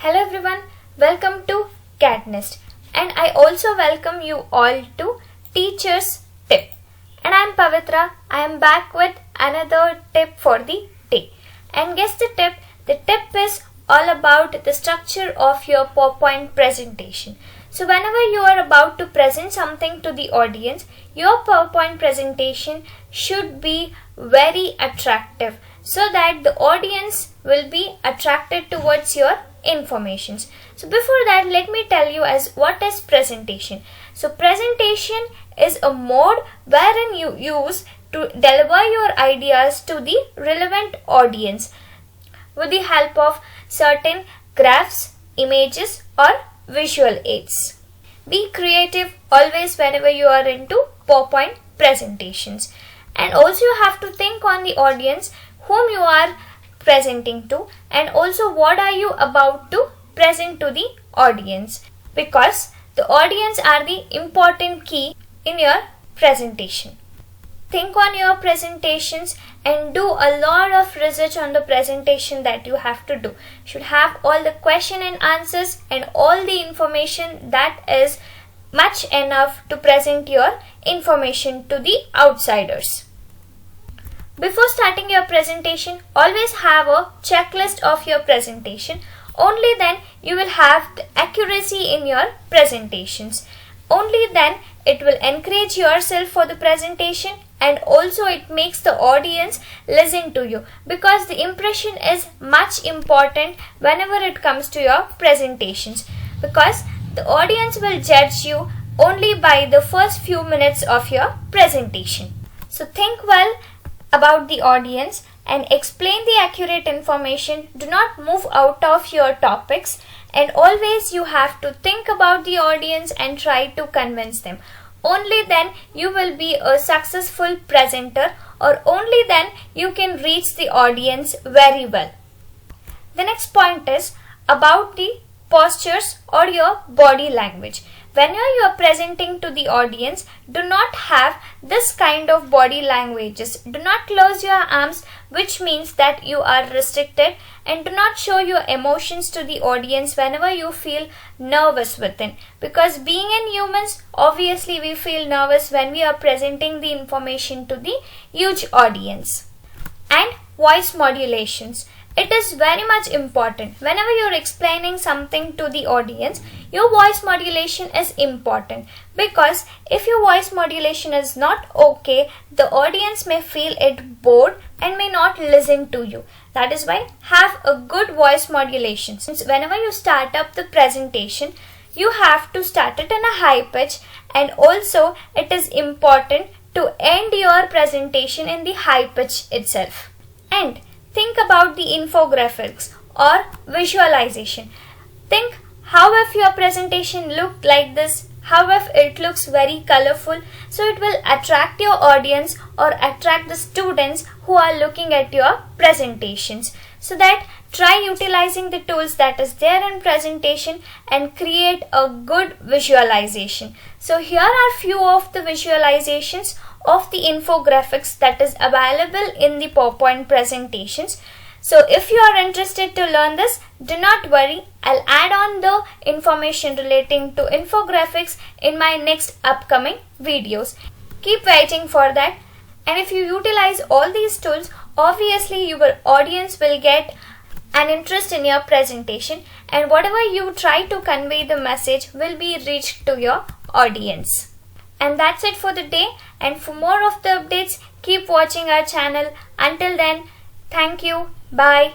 Hello everyone, welcome to CADD Nest, and I also welcome you all to Teacher's Tip. And I am Pavitra. I am back with another tip for the day. And guess the tip? The tip is all about the structure of your PowerPoint presentation. So whenever you are about to present something to the audience, your PowerPoint presentation should be very attractive so that the audience will be attracted towards your informations. So before that, let me tell you as what is presentation. So presentation is a mode wherein you use to deliver your ideas to the relevant audience with the help of certain graphs, images or visual aids. Be creative always whenever you are into PowerPoint presentations. And also you have to think on the audience whom you are presenting to, and also what are you about to present to the audience, because the audience are the important key in your presentation. Think on your presentations and do a lot of research on the presentation that you have to do. You should have all the question and answers and all the information that is much enough to present your information to the outsiders. Before starting your presentation, always have a checklist of your presentation. Only then you will have the accuracy in your presentations. Only then it will encourage yourself for the presentation, and also it makes the audience listen to you, because the impression is much important whenever it comes to your presentations, because the audience will judge you only by the first few minutes of your presentation. So think well about the audience and explain the accurate information. Do not move out of your topics, and always you have to think about the audience and try to convince them. Only then you will be a successful presenter, or only then you can reach the audience very well. The next point is about the postures or your body language. Whenever you are presenting to the audience, do not have this kind of body languages. Do not close your arms, which means that you are restricted, and do not show your emotions to the audience whenever you feel nervous within. Because being in humans, obviously we feel nervous when we are presenting the information to the huge audience. And voice modulations. It is very much important. Whenever you are explaining something to the audience, your voice modulation is important, because if your voice modulation is not okay, the audience may feel it bored and may not listen to you. That is why have a good voice modulation. Since whenever you start up the presentation, you have to start it in a high pitch, and also it is important to end your presentation in the high pitch itself. And think about the infographics or visualization. Think how if your presentation looked like this, how if it looks very colorful, so it will attract your audience or attract the students who are looking at your presentations. So that try utilizing the tools that is there in presentation and create a good visualization. So here are few of the visualizations of the infographics that is available in the PowerPoint presentations. So if you are interested to learn this, do not worry, I'll add on the information relating to infographics in my next upcoming videos. Keep waiting for that. And if you utilize all these tools, obviously your audience will get an interest in your presentation, and whatever you try to convey the message will be reached to your audience. And that's it for the day. And for more of the updates, keep watching our channel. Until then, thank you. Bye.